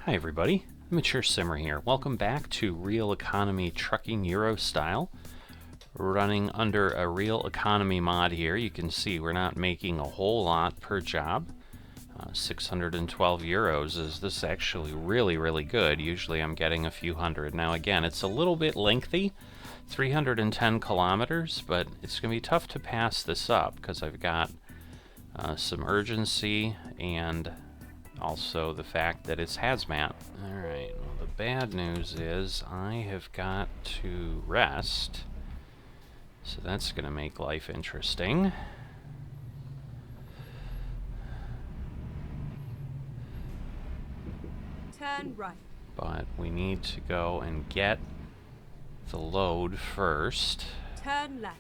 Hi everybody, Mature Simmer here. Welcome back to Real Economy Trucking Euro Style. Running under a Real Economy mod here. You can see we're not making a whole lot per job. 612 euros is this actually really good. Usually I'm getting a few hundred. Now again, it's a little bit lengthy, 310 kilometers, but it's going to be tough to pass this up because I've got some urgency and also the fact that it's hazmat. Alright, well the bad news is I have got to rest, so that's going to make life interesting. Turn right. But we need to go and get the load first. Turn left.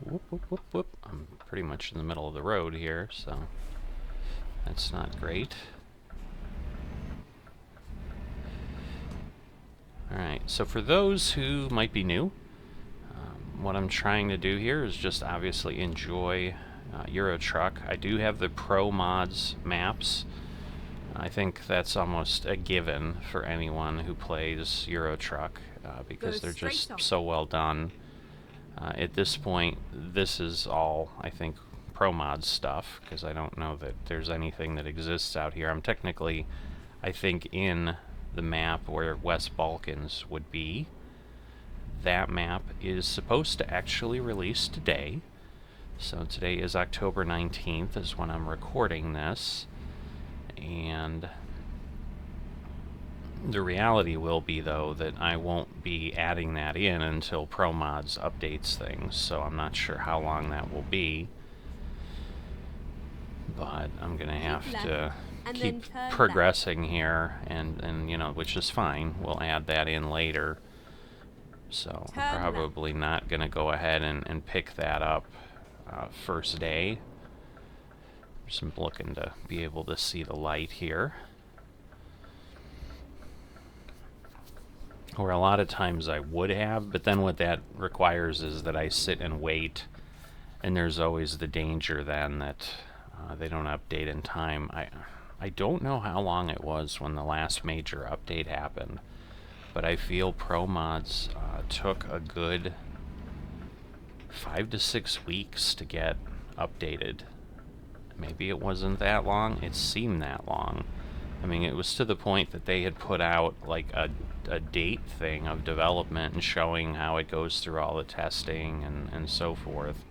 Whoop, whoop, whoop, whoop. I'm pretty much in the middle of the road here, so that's not great. Alright, so for those who might be new, what I'm trying to do here is just obviously enjoy Euro Truck. I do have the Promods maps. I think that's almost a given for anyone who plays Euro Truck because they're just so well done. At this point, this is all, I think, Promods stuff, because I don't know that there's anything that exists out here. I'm technically, I think, in the map where West Balkans would be. That map is supposed to actually release today. So today is October 19th is when I'm recording this. And the reality will be, though, that I won't be adding that in until Promods updates things, so I'm not sure how long that will be. But I'm going to have to keep progressing here, and you know, which is fine. We'll add that in later. So I'm probably not going to go ahead and pick that up first day. Just looking to be able to see the light here. Or a lot of times I would have, but then what that requires is that I sit and wait, and there's always the danger then that they don't update in time. I don't know how long it was when the last major update happened, but I feel Promods took a good 5 to 6 weeks to get updated. Maybe it wasn't that long. It seemed that long. I mean, it was to the point that they had put out like a date thing of development and showing how it goes through all the testing and so forth.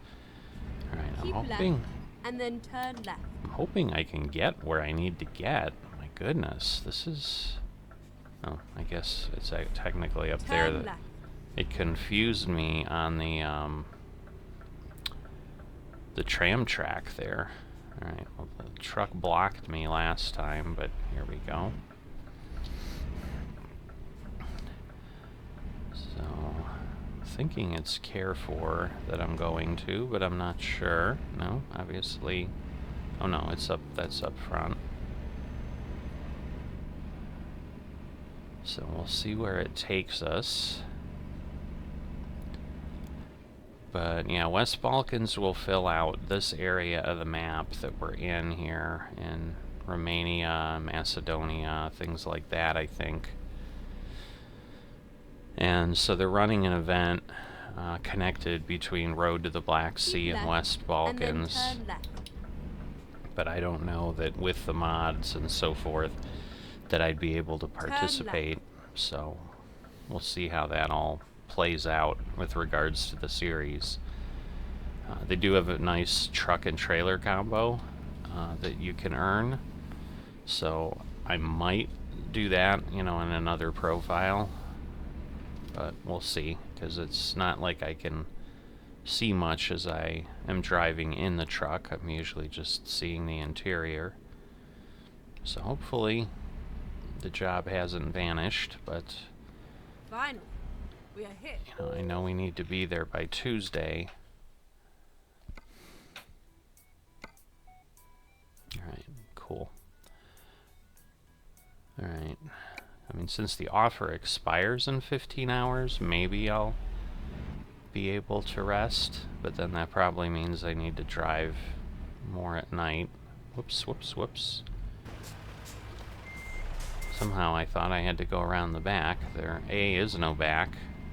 Alright, I'm hoping... left, and then turn left. I'm hoping I can get where I need to get. My goodness, this is... Oh, I guess it's technically up there. That it confused me on the tram track there. Alright, well, the truck blocked me last time, but here we go. So, thinking it's Carrefour that I'm going to, but I'm not sure. No, obviously. Oh no, it's up, that's up front. So we'll see where it takes us. But yeah, West Balkans will fill out this area of the map that we're in here, in Romania, Macedonia, things like that, I think. And so they're running an event connected between Road to the Black Sea and West Balkans. But I don't know that with the mods and so forth that I'd be able to participate. So we'll see how that all plays out with regards to the series. They do have a nice truck and trailer combo that you can earn, so I might do that, you know, in another profile, but we'll see, because it's not like I can see much as I am driving in the truck. I'm usually just seeing the interior, so hopefully the job hasn't vanished, but Finally. We are hit. you know, I know we need to be there by Tuesday. Alright, cool. Alright. I mean, since the offer expires in 15 hours, maybe I'll be able to rest, but then that probably means I need to drive more at night. Whoops, whoops, whoops. Somehow I thought I had to go around the back. There is no back.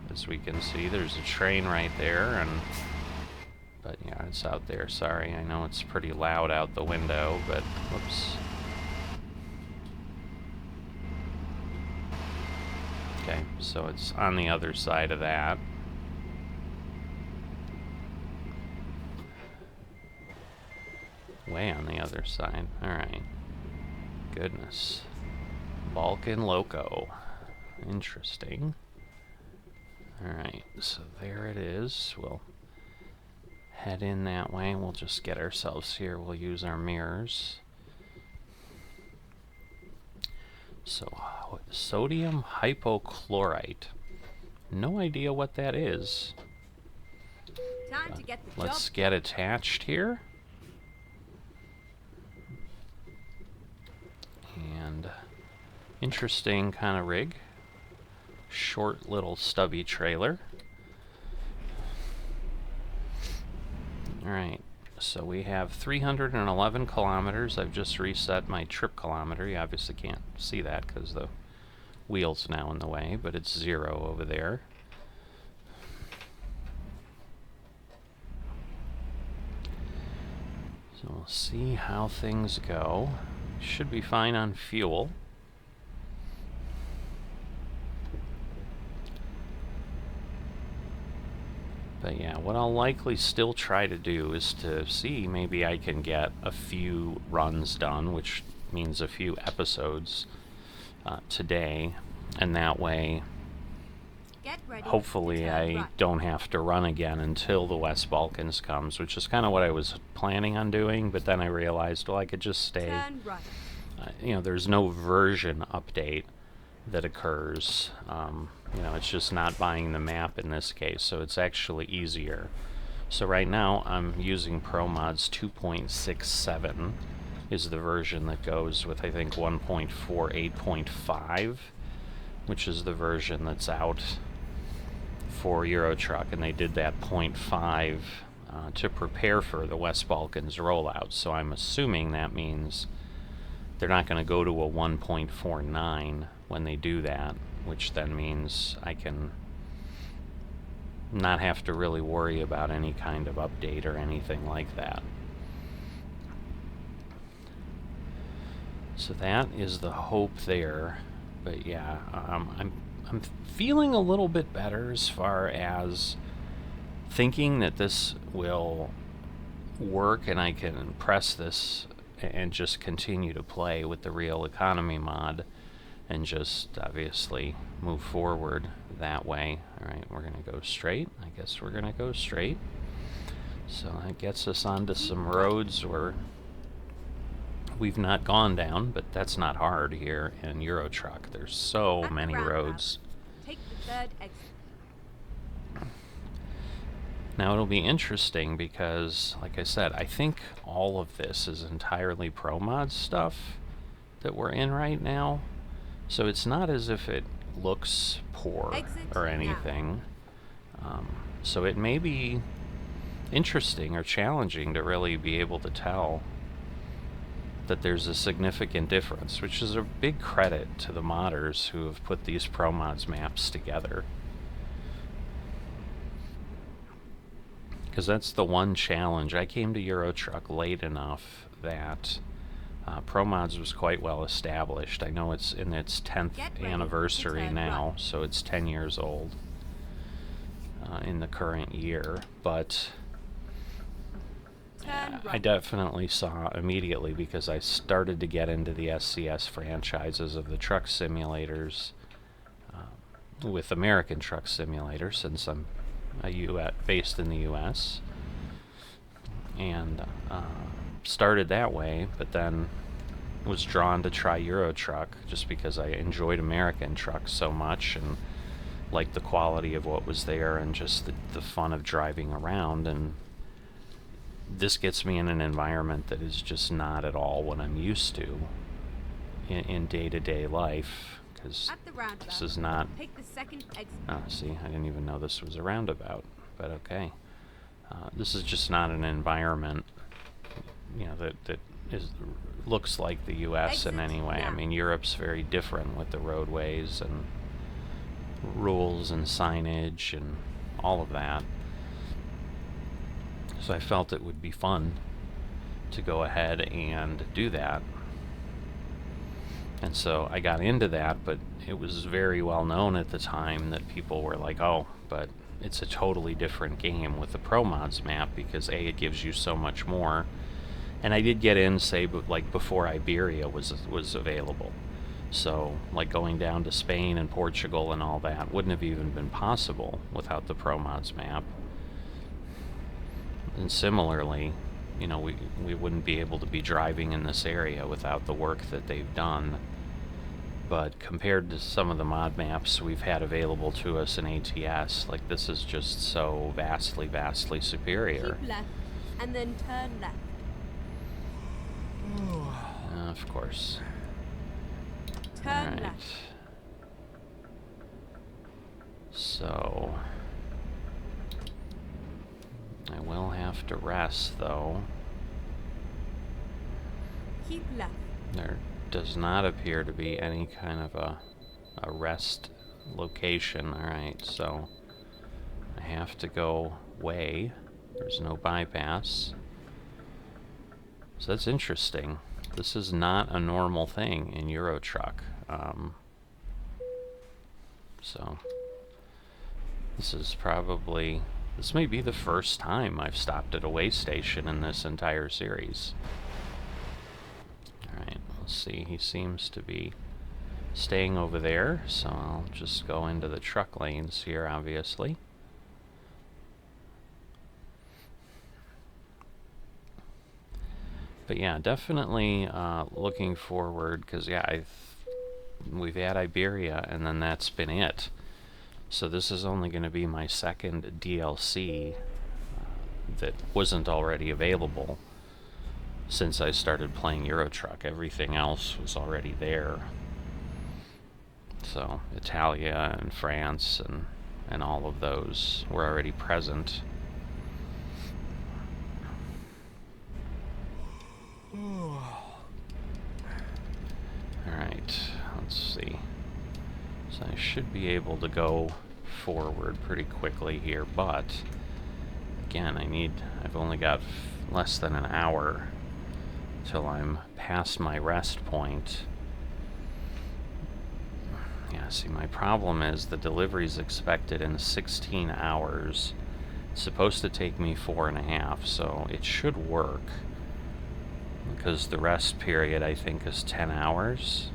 As we can see, there's a train right there, but yeah, it's out there. Sorry, I know it's pretty loud out the window, but whoops. Okay, so it's on the other side of that. Way on the other side. Alright. Goodness. Balkan Loco. Interesting. Alright, so there it is. We'll head in that way. We'll just get ourselves here. We'll use our mirrors. So, sodium hypochlorite. No idea what that is. Time to get the Let's job. get attached here. And interesting kind of rig. Short little stubby trailer. Alright, so we have 311 kilometers. I've just reset my trip kilometer. You obviously can't see that because the wheel's now in the way, but it's 0 over there. So we'll see how things go. Should be fine on fuel. But yeah, what I'll likely still try to do is to see maybe I can get a few runs done, which means a few episodes today, and that way hopefully I don't have to run again until the West Balkans comes, which is kind of what I was planning on doing, but then I realized, well, I could just stay. You know, there's no version update that occurs. You know, it's just not buying the map in this case, so it's actually easier. So right now I'm using Promods 2.67 is the version that goes with, I think, 1.48.5, which is the version that's out for Eurotruck, and they did that 0.5 to prepare for the West Balkans rollout. So I'm assuming that means they're not going to go to a 1.49 when they do that, which then means I can not have to really worry about any kind of update or anything like that. So that is the hope there. But yeah, I'm feeling a little bit better as far as thinking that this will work and I can press this and just continue to play with the real economy mod and just obviously move forward that way. Alright, we're going to go straight. I guess we're going to go straight. So that gets us onto some roads where we've not gone down, but that's not hard here in Eurotruck. There's so many roads. Take the third exit. Now it'll be interesting because, like I said, I think all of this is entirely Promods stuff that we're in right now. So it's not as if it looks poor or anything. So it may be interesting or challenging to really be able to tell that there's a significant difference, which is a big credit to the modders who have put these Promods maps together. Because that's the one challenge. I came to Eurotruck late enough that Promods was quite well established. I know it's in its 10th anniversary now, so it's 10 years old in the current year, but I definitely saw immediately, because I started to get into the SCS franchises of the truck simulators with American Truck Simulator, since I'm based in the US, and started that way, but then was drawn to try Eurotruck just because I enjoyed American trucks so much and liked the quality of what was there and just the fun of driving around. And this gets me in an environment that is just not at all what I'm used to in day-to-day life, because this is not... Take the second exit. See, I didn't even know this was a roundabout, but okay. This is just not an environment, you know, that looks like the US in any way. I mean, Europe's very different with the roadways and rules and signage and all of that. So I felt it would be fun to go ahead and do that. And so I got into that, but it was very well known at the time that people were like, oh, but it's a totally different game with the Promods map because A, it gives you so much more. And I did get in, say, like before Iberia was available. So, like going down to Spain and Portugal and all that wouldn't have even been possible without the Promods map. And similarly, you know, we wouldn't be able to be driving in this area without the work that they've done. But compared to some of the mod maps we've had available to us in ATS, like this is just so vastly, vastly superior. Keep left, and then turn left. Of course. Turn Alright. left. So I will have to rest, though. Keep left. There does not appear to be any kind of a rest location. Alright, so I have to go way. There's no bypass. So that's interesting. This is not a normal thing in Euro Truck. So this is probably... This may be the first time I've stopped at a way station in this entire series. Alright, let's see. He seems to be staying over there, so I'll just go into the truck lanes here, obviously. But yeah, definitely looking forward, because yeah, we've had Iberia, and then that's been it. So this is only going to be my second DLC that wasn't already available since I started playing Euro Truck. Everything else was already there. So Italia and France and all of those were already present. Alright, let's see. So I should be able to go forward pretty quickly here, but again, I've only got less than an hour till I'm past my rest point. Yeah, see, my problem is the delivery's expected in 16 hours. It's supposed to take me 4.5, so it should work. Because the rest period, I think, is 10 hours.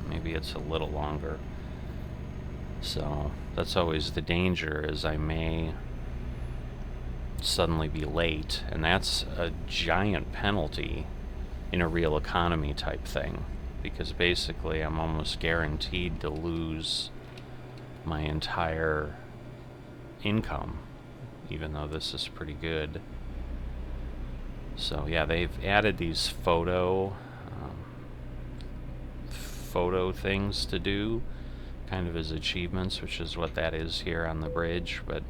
Maybe it's a little longer. So that's always the danger, is I may suddenly be late, and that's a giant penalty in a real economy type thing, because basically I'm almost guaranteed to lose my entire income, even though this is pretty good. So yeah, they've added these photo things to do, kind of as achievements, which is what that is here on the bridge, but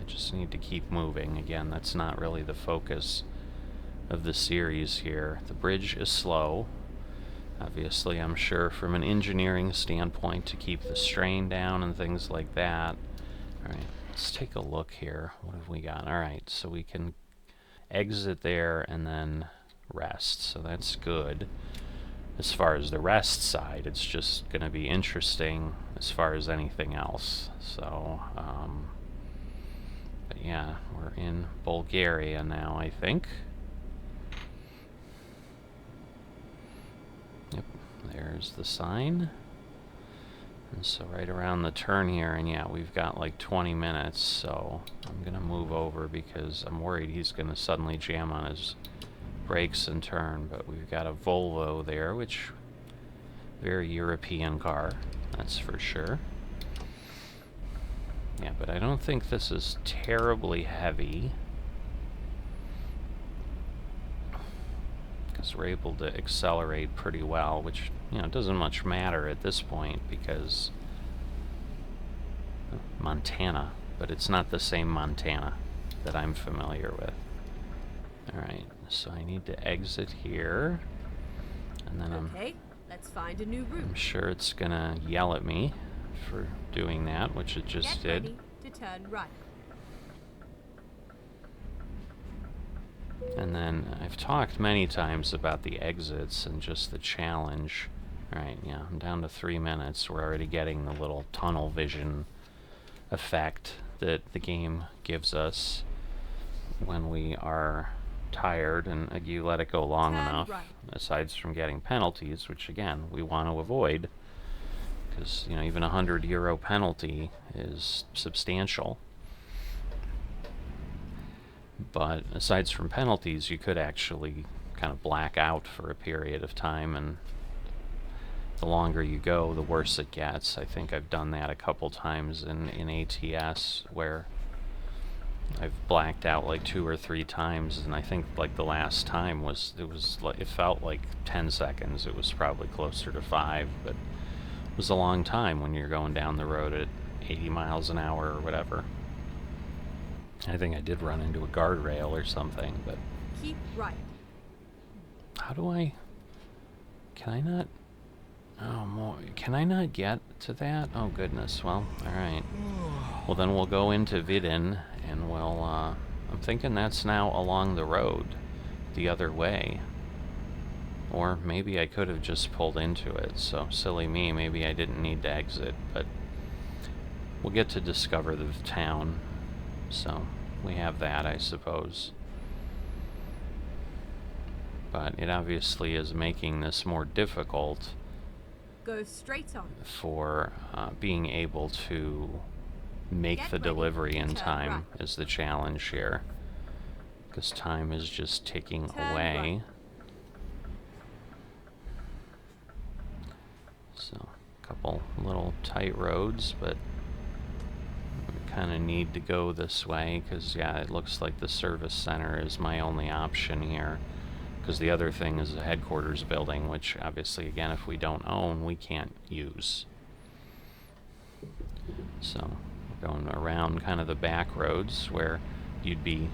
I just need to keep moving. Again, that's not really the focus of the series here. The bridge is slow, obviously, I'm sure, from an engineering standpoint, to keep the strain down and things like that. Alright, let's take a look here. What have we got? Alright, so we can exit there and then rest, so that's good. As far as the rest side, it's just going to be interesting as far as anything else. So, but yeah, we're in Bulgaria now, I think. Yep, there's the sign. And so right around the turn here, and yeah, we've got like 20 minutes, so I'm going to move over because I'm worried he's going to suddenly jam on his brakes and turn. But we've got a Volvo there, which very European car, that's for sure. Yeah, but I don't think this is terribly heavy, because we're able to accelerate pretty well, which, you know, doesn't much matter at this point because Montana, but it's not the same Montana that I'm familiar with. Alright, so I need to exit here. And then Okay, let's find a new route. I'm sure it's gonna yell at me for doing that, which it just Get did. ready to turn right. And then I've talked many times about the exits and just the challenge. Alright, yeah, I'm down to 3 minutes. We're already getting the little tunnel vision effect that the game gives us when we are tired and you let it go long Turn enough, right. aside from getting penalties, which again we want to avoid, because you know even €100 penalty is substantial. But aside from penalties, you could actually kind of black out for a period of time, and the longer you go, the worse it gets. I think I've done that a couple times in ATS, where I've blacked out like 2 or 3 times, and I think like the last time it felt like 10 seconds. It was probably closer to 5, but it was a long time when you're going down the road at 80 miles an hour or whatever. I think I did run into a guardrail or something, but Keep right. how do I... Can I not... Oh, can I not get to that? Oh, goodness. Well, alright. Well, then we'll go into Vidin, and we'll, I'm thinking that's now along the road, the other way. Or maybe I could have just pulled into it, so silly me, maybe I didn't need to exit, but we'll get to discover the town, so we have that, I suppose. But it obviously is making this more difficult. Go straight on. For being able to make the delivery in time is the challenge here, because time is just ticking away. So a couple little tight roads, but we kind of need to go this way because yeah, it looks like the service center is my only option here, because the other thing is a headquarters building, which obviously, again, if we don't own, we can't use. So we're going around kind of the back roads where you'd be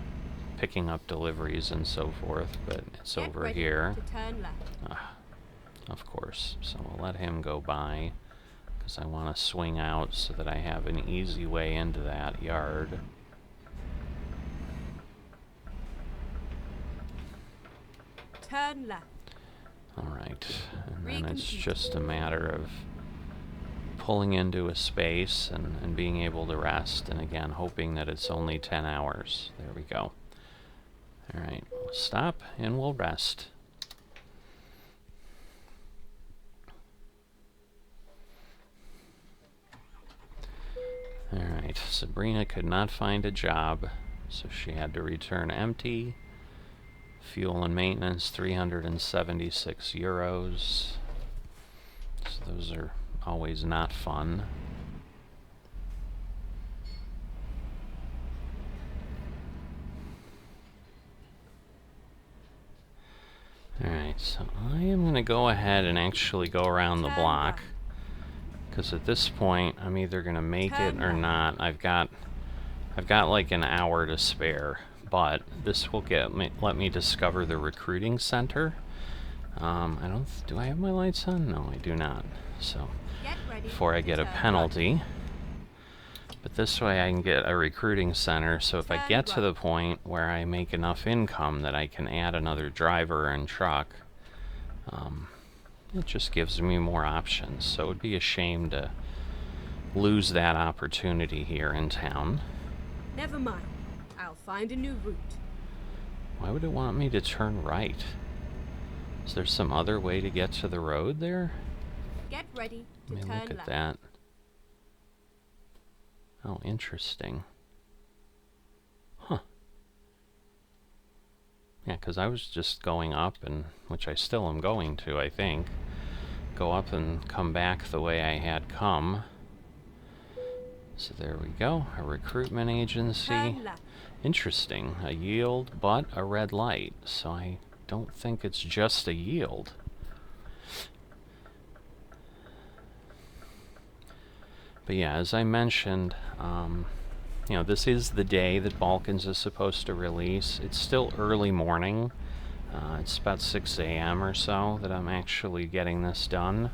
picking up deliveries and so forth, but it's Get over ready here. to turn left. Of course. So we'll let him go by, because I want to swing out so that I have an easy way into that yard. Turn left. Alright, and then it's just a matter of pulling into a space and being able to rest, and again, hoping that it's only 10 hours. There we go. Alright, we'll stop and we'll rest. Alright, Sabrina could not find a job, so she had to return empty. Fuel and maintenance, €376. So those are always not fun. Alright, so I am going to go ahead and actually go around the block, because at this point I'm either going to make it or not. I've got like an hour to spare, but this will let me discover the recruiting center. Do I have my lights on? No, I do not. So before I get a penalty. But this way I can get a recruiting center, so if I get to the point where I make enough income that I can add another driver and truck, it just gives me more options. So it would be a shame to lose that opportunity here in town. Never mind. I'll find a new route. Why would it want me to turn right? Is there some other way to get to the road there? Get ready to Let me turn look at left. that. Oh, interesting. Huh. Yeah, because I was just going up, and which I still am going to, I think. Go up and come back the way I had come. So there we go. A recruitment agency. Turn left. Interesting. A yield, but a red light. So I don't think it's just a yield. But yeah, as I mentioned, you know, this is the day that Balkans is supposed to release. It's still early morning, It's about 6 a.m. or so that I'm actually getting this done,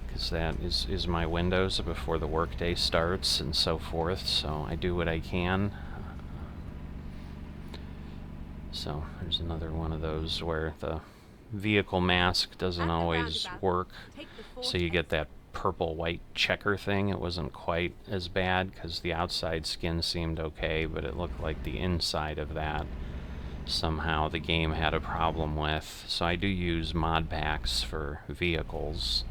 because that is my windows before the workday starts and so forth, so I do what I can. So there's another one of those where the vehicle mask doesn't always work, so you get that purple-white checker thing. It wasn't quite as bad because the outside skin seemed okay, but it looked like the inside of that somehow the game had a problem with. So I do use mod packs for vehicles.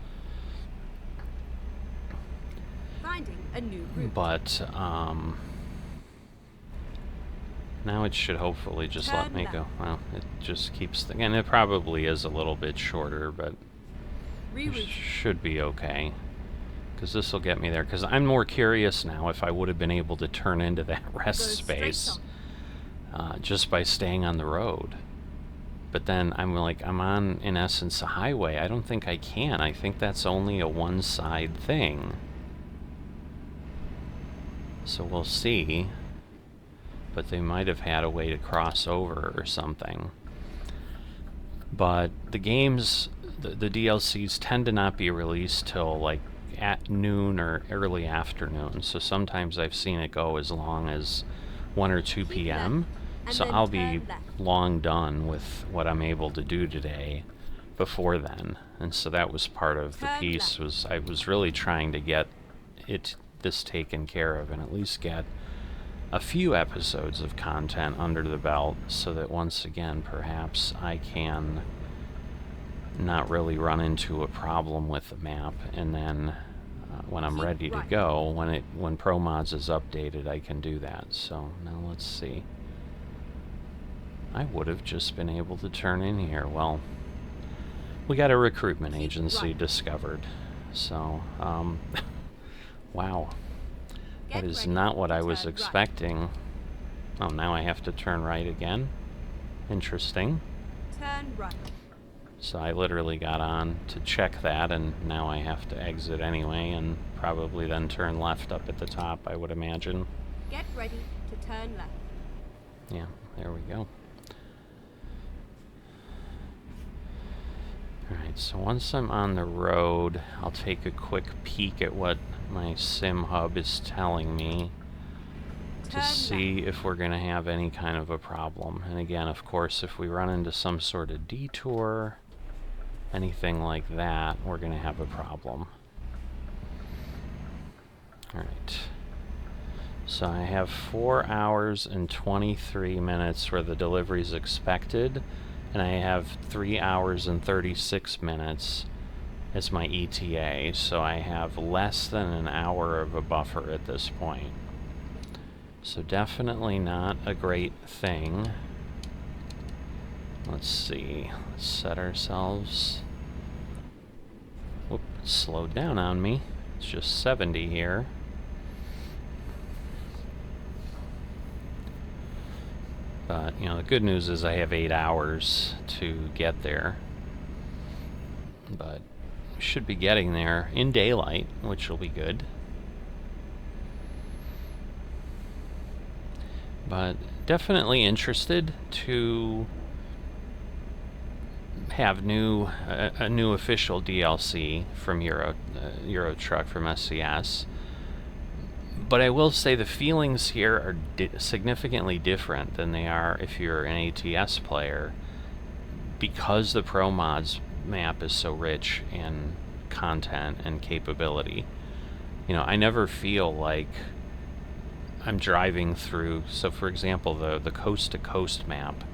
Finding a new route. But now it should hopefully just let me go. Well, it just keeps and it probably is a little bit shorter, but it should be okay, because this will get me there. Because I'm more curious now if I would have been able to turn into that rest space just by staying on the road. But then I'm like, I'm on, in essence, a highway. I don't think I can. I think that's only a one-side thing. So we'll see. But they might have had a way to cross over or something. But the games, the DLCs tend to not be released till like at noon or early afternoon. So sometimes I've seen it go as long as 1 or 2 p.m. So I'll be long done with what I'm able to do today before then. And so that was part of the piece, was I was really trying to get this taken care of and at least get a few episodes of content under the belt, so that once again perhaps I can not really run into a problem with the map, and then when I'm ready to go, when Promods is updated, I can do that. So now let's see. I would have just been able to turn in here. Well, we got a recruitment agency discovered. So, wow. That is not what I was expecting. Oh, now I have to turn right again? Interesting. Turn right. So I literally got on to check that, and now I have to exit anyway, and probably then turn left up at the top, I would imagine. Get ready to turn left. Yeah, there we go. Alright, so once I'm on the road, I'll take a quick peek at what my sim hub is telling me to see if we're going to have any kind of a problem. And again, of course, if we run into some sort of detour, anything like that, we're going to have a problem. Alright. So I have 4 hours and 23 minutes where the delivery is expected, and I have 3 hours and 36 minutes as my ETA, so I have less than an hour of a buffer at this point. So definitely not a great thing. Let's see. Let's set ourselves... Whoop, it slowed down on me. It's just 70 here. But, you know, the good news is I have 8 hours to get there. But should be getting there in daylight, which will be good. But definitely interested to have a new official DLC from Euro Truck from SCS. But I will say the feelings here are significantly different than they are if you're an ATS player, because the Promods map is so rich in content and capability. You know, I never feel like I'm driving through... So, for example, the coast-to-coast map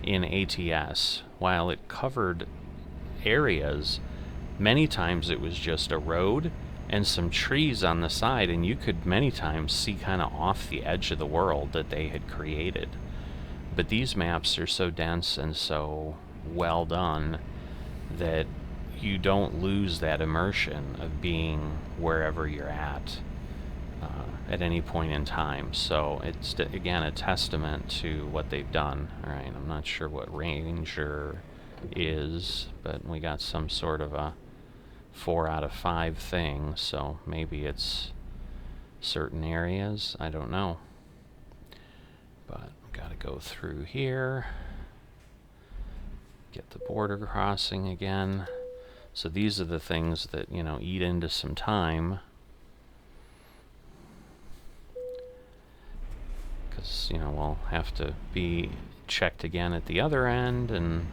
in ATS, while it covered areas, many times it was just a road and some trees on the side, and you could many times see kind of off the edge of the world that they had created. But these maps are so dense and so well done that you don't lose that immersion of being wherever you're at any point in time. So it's, again, a testament to what they've done. Alright, I'm not sure what Ranger is, but we got some sort of a 4 out of 5 thing, so maybe it's certain areas, I don't know. But gotta go through here. Get the border crossing again. So these are the things that, you know, eat into some time. Because, you know, we'll have to be checked again at the other end, and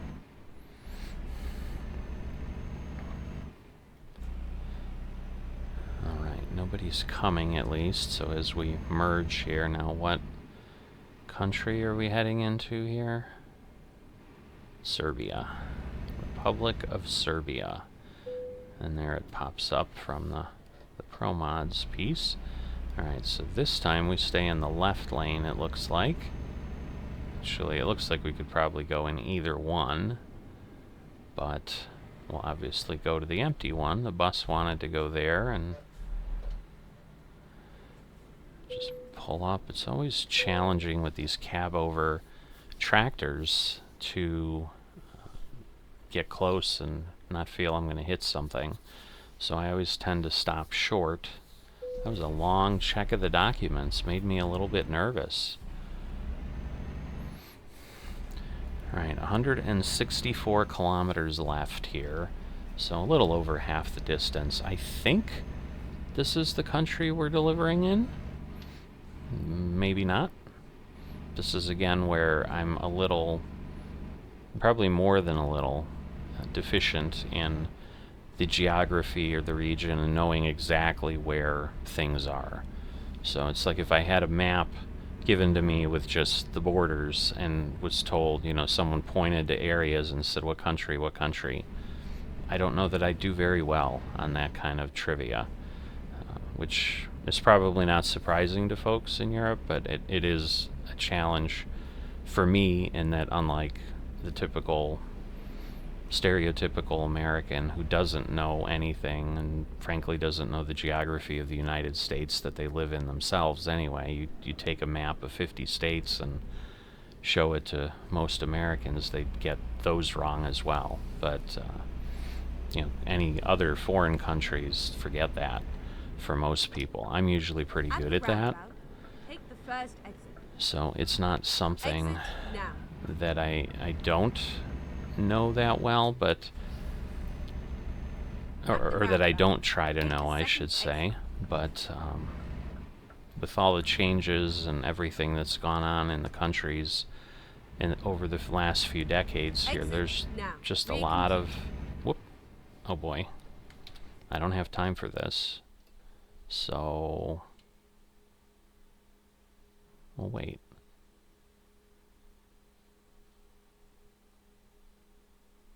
alright, nobody's coming at least, so as we merge here, now what country are we heading into here? Serbia. Republic of Serbia. And there it pops up from the Promods piece. Alright, so this time we stay in the left lane, it looks like. Actually, it looks like we could probably go in either one, but we'll obviously go to the empty one. The bus wanted to go there, and just pull up. It's always challenging with these cab-over tractors to get close and not feel I'm going to hit something. So I always tend to stop short. That was a long check of the documents. Made me a little bit nervous. Alright, 164 kilometers left here. So a little over half the distance. I think this is the country we're delivering in. Maybe not. This is again where I'm a little, probably more than a little, deficient in the geography or the region and knowing exactly where things are. So it's like if I had a map given to me with just the borders and was told, you know, someone pointed to areas and said, what country, what country? I don't know that I do very well on that kind of trivia, which is probably not surprising to folks in Europe, but it is a challenge for me in that, unlike the typical stereotypical American who doesn't know anything and frankly doesn't know the geography of the United States that they live in themselves anyway. You take a map of 50 states and show it to most Americans, they'd get those wrong as well. But you know, any other foreign countries, forget that for most people. I'm usually pretty good at that. Take the first exit. So it's not something Now. that I don't know that well, but or that I don't try to know, I should say. But with all the changes and everything that's gone on in the countries and over the last few decades here, there's just a lot of whoop. Oh boy, I don't have time for this. So we'll wait.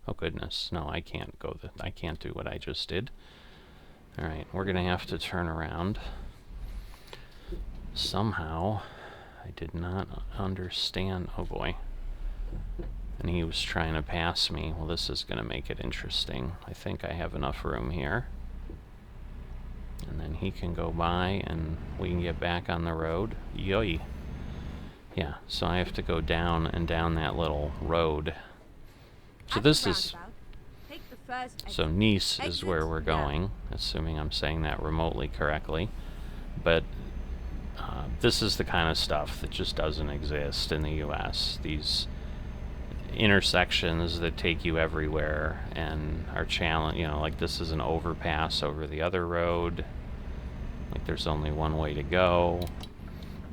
Oh goodness, no, I can't go. I can't do what I just did. All right, we're gonna have to turn around. Somehow, I did not understand. Oh boy, and he was trying to pass me. Well, this is gonna make it interesting. I think I have enough room here, and then he can go by, and we can get back on the road. Yoy. Yeah, so I have to go down and down that little road. So this is, so Nice is where we're going, assuming I'm saying that remotely correctly. But this is the kind of stuff that just doesn't exist in the US. These intersections that take you everywhere and are challenge, you know, like this is an overpass over the other road. Like there's only one way to go.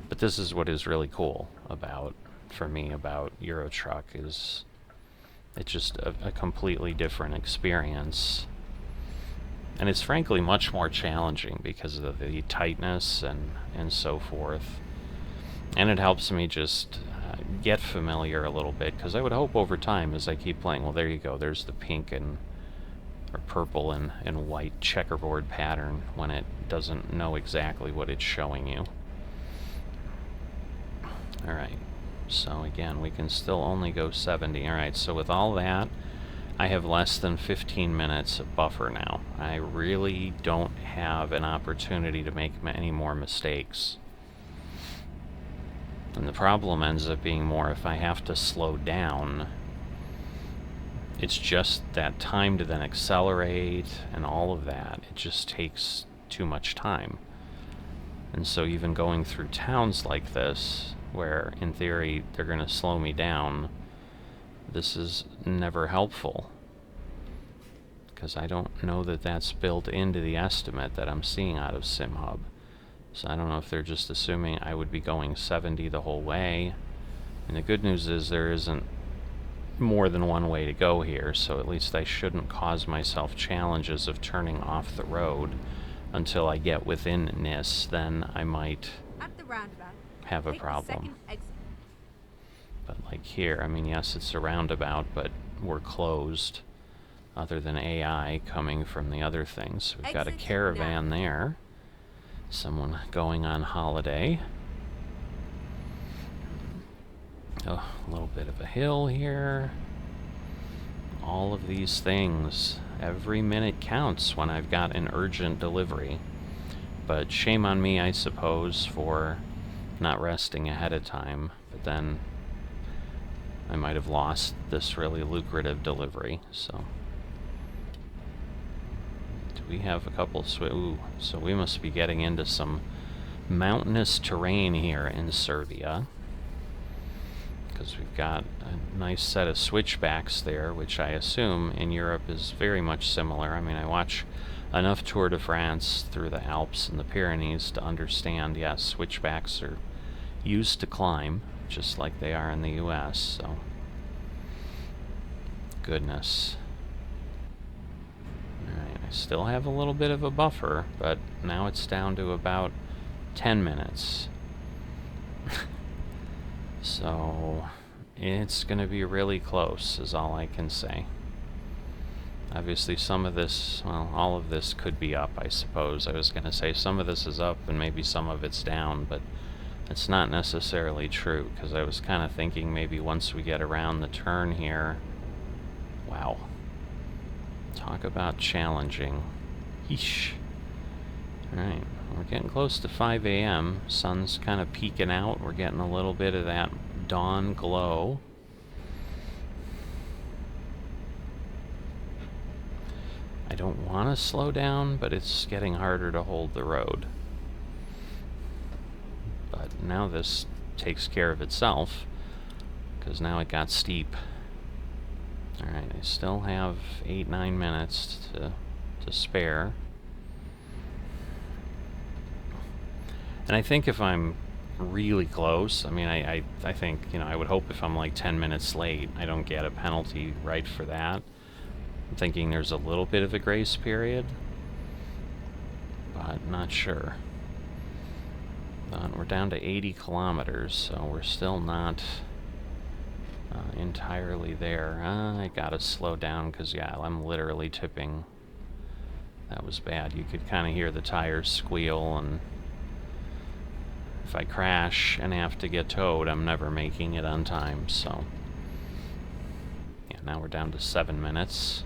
But this is what is really cool about, for me, about Eurotruck is it's just a completely different experience. And it's frankly much more challenging because of the tightness and so forth. And it helps me just get familiar a little bit, because I would hope over time as I keep playing, well, there you go, there's the pink and or purple and white checkerboard pattern when it doesn't know exactly what it's showing you. Alright. So again, we can still only go 70. Alright, so with all that, I have less than 15 minutes of buffer now. I really don't have an opportunity to make any more mistakes. And the problem ends up being more if I have to slow down. It's just that time to then accelerate and all of that. It just takes too much time. And so even going through towns like this, where in theory they're going to slow me down, this is never helpful, because I don't know that that's built into the estimate that I'm seeing out of SimHub. So I don't know if they're just assuming I would be going 70 the whole way. And the good news is there isn't more than one way to go here, so at least I shouldn't cause myself challenges of turning off the road until I get within Nis. Then I might At the roundabout, have a take the problem. second exit. But like here, I mean, yes, it's a roundabout, but we're closed, other than AI coming from the other things. We've got a Exit caravan there. Someone going on holiday. Oh, a little bit of a hill here. All of these things. Every minute counts when I've got an urgent delivery. But shame on me, I suppose, for not resting ahead of time. But then I might have lost this really lucrative delivery, so. Do we have a couple ooh, so we must be getting into some mountainous terrain here in Serbia. Because we've got a nice set of switchbacks there, which I assume in Europe is very much similar. I mean, I watch enough Tour de France through the Alps and the Pyrenees to understand, yes, switchbacks are used to climb, just like they are in the US, so. Goodness. Alright, I still have a little bit of a buffer, but now it's down to about 10 minutes. So, it's going to be really close, is all I can say. Obviously, some of this, well, all of this could be up, I suppose. I was going to say some of this is up and maybe some of it's down, but it's not necessarily true, because I was kind of thinking maybe once we get around the turn here. Wow. Talk about challenging. Yeesh. Alright. We're getting close to 5 a.m. Sun's kind of peeking out. We're getting a little bit of that dawn glow. I don't want to slow down, but it's getting harder to hold the road. But now this takes care of itself, because now it got steep. Alright, I still have 8-9 minutes to spare. And I think if I'm really close, I mean, I think, you know, I would hope if I'm like 10 minutes late, I don't get a penalty right for that. I'm thinking there's a little bit of a grace period, but not sure. But we're down to 80 kilometers, so we're still not entirely there. I gotta slow down, because, yeah, I'm literally tipping. That was bad. You could kind of hear the tires squeal, and if I crash and have to get towed, I'm never making it on time, so. Yeah, now we're down to 7 minutes.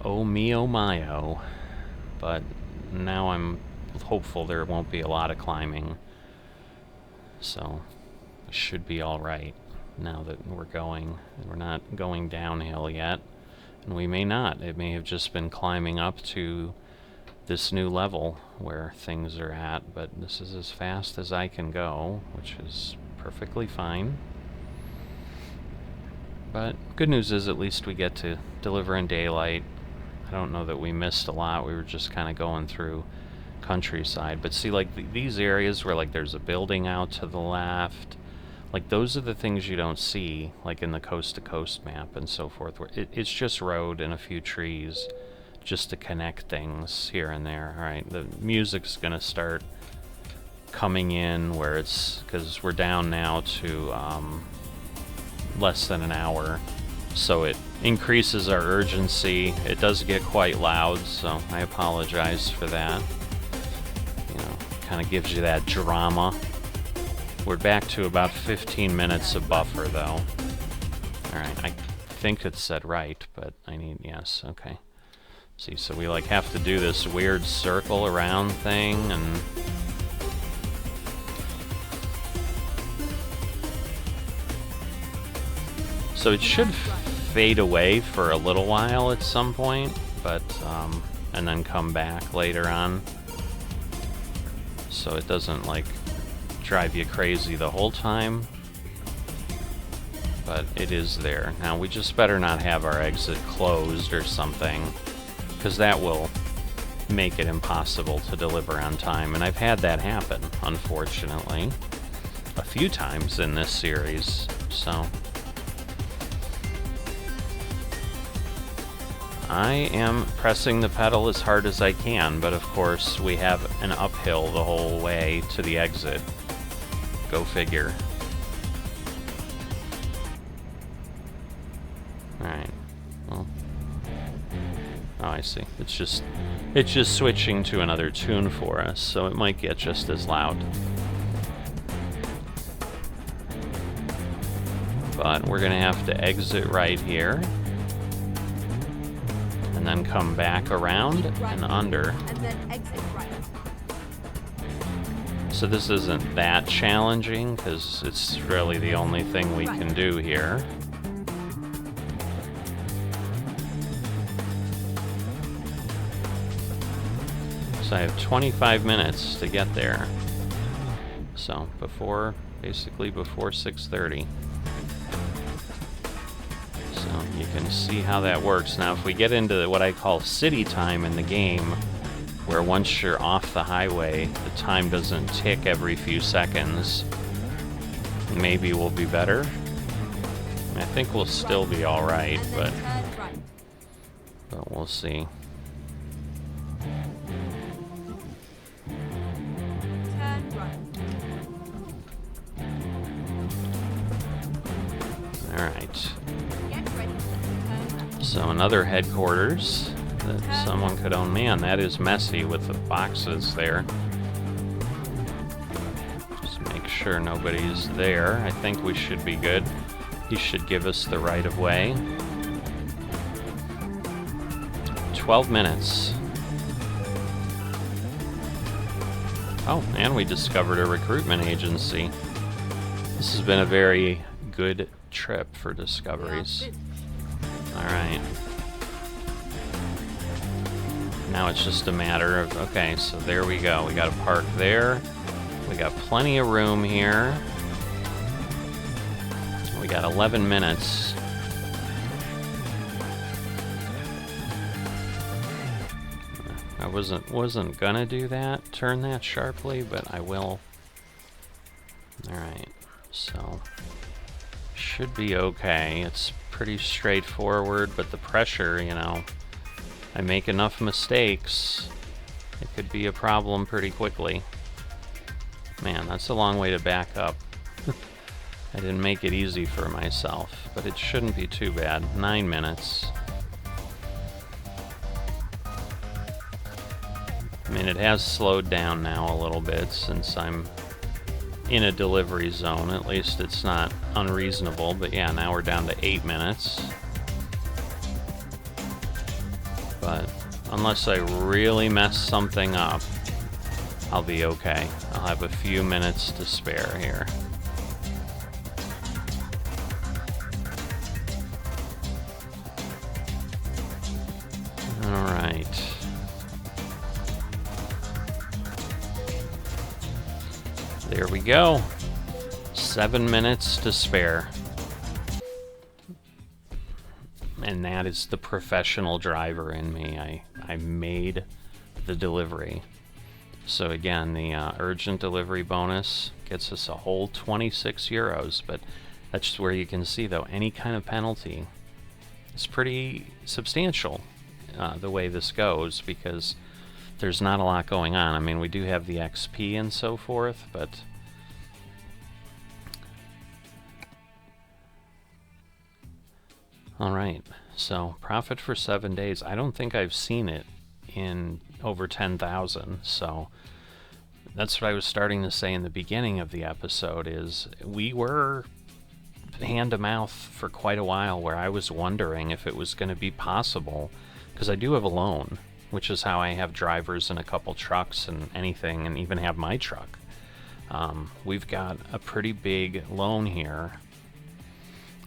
Oh me, oh my, oh. But now I'm hopeful there won't be a lot of climbing. So, it should be alright now that we're going. We're not going downhill yet. And we may not. It may have just been climbing up to this new level where things are at, but this is as fast as I can go, which is perfectly fine. But good news is at least we get to deliver in daylight. I don't know that we missed a lot. We were just kind of going through countryside. But see, like these areas where like there's a building out to the left, like those are the things you don't see, like in the coast-to-coast map and so forth, where it's just road and a few trees just to connect things here and there. Alright, the music's gonna start coming in where it's, because we're down now to less than an hour, so it increases our urgency. It does get quite loud, so I apologize for that. You know, kind of gives you that drama. We're back to about 15 minutes of buffer, though. Alright, I think it said right, but I need, yes, okay. See, so we like have to do this weird circle around thing, and so it should fade away for a little while at some point, but and then come back later on, so it doesn't like drive you crazy the whole time, but it is there. Now we just better not have our exit closed or something, because that will make it impossible to deliver on time, and I've had that happen, unfortunately, a few times in this series, so I am pressing the pedal as hard as I can, but of course we have an uphill the whole way to the exit. Go figure. Alright. Well. Oh, I see. It's just switching to another tune for us, so it might get just as loud. But we're gonna have to exit right here. And then come back around and under. And then exit right. So this isn't that challenging, because it's really the only thing we can do here. So I have 25 minutes to get there. So basically before 6:30. So you can see how that works. Now if we get into what I call city time in the game, where once you're off the highway, the time doesn't tick every few seconds, maybe we'll be better. I think we'll still be alright, but we'll see. Alright. So another headquarters that someone could own. Man, that is messy with the boxes there. Just make sure nobody's there. I think we should be good. He should give us the right of way. 12 minutes. Oh, and we discovered a recruitment agency. This has been a very good trip for discoveries. Alright. Now it's just a matter of, okay, so there we go. We got a park there. We got plenty of room here. We got 11 minutes. I wasn't gonna do that, turn that sharply, but I will. Alright, so should be okay. It's pretty straightforward, but the pressure, you know, I make enough mistakes, it could be a problem pretty quickly. Man, that's a long way to back up. I didn't make it easy for myself, but it shouldn't be too bad. 9 minutes. I mean, it has slowed down now a little bit since I'm in a delivery zone. At least it's not unreasonable, but yeah, now we're down to 8 minutes. But unless I really mess something up, I'll be okay. I'll have a few minutes to spare here. Alright. There we go. 7 minutes to spare. And that is the professional driver in me. I made the delivery. So again, the urgent delivery bonus gets us a whole 26 euros, but that's where you can see, though, any kind of penalty is pretty substantial the way this goes, because there's not a lot going on. I mean, we do have the XP and so forth, but alright, so profit for 7 days. I don't think I've seen it in over 10,000, so that's what I was starting to say in the beginning of the episode, is we were hand to mouth for quite a while, where I was wondering if it was going to be possible, because I do have a loan, which is how I have drivers in a couple trucks and anything, and even have my truck. We've got a pretty big loan here.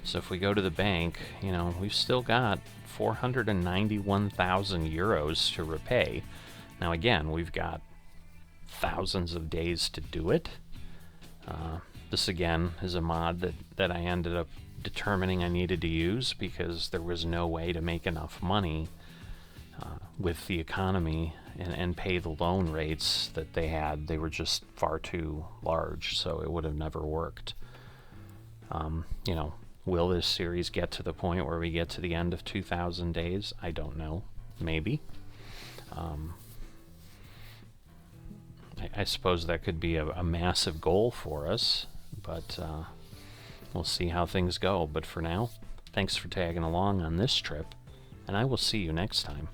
So if we go to the bank, you know, we've still got 491,000 euros to repay. Now again, we've got thousands of days to do it, This again is a mod that I ended up determining I needed to use because there was no way to make enough money with the economy and pay the loan rates that they had. They were just far too large, so it would have never worked. You know, will this series get to the point where we get to the end of 2,000 days? I don't know. Maybe. I suppose that could be a massive goal for us, but we'll see how things go. But for now, thanks for tagging along on this trip, and I will see you next time.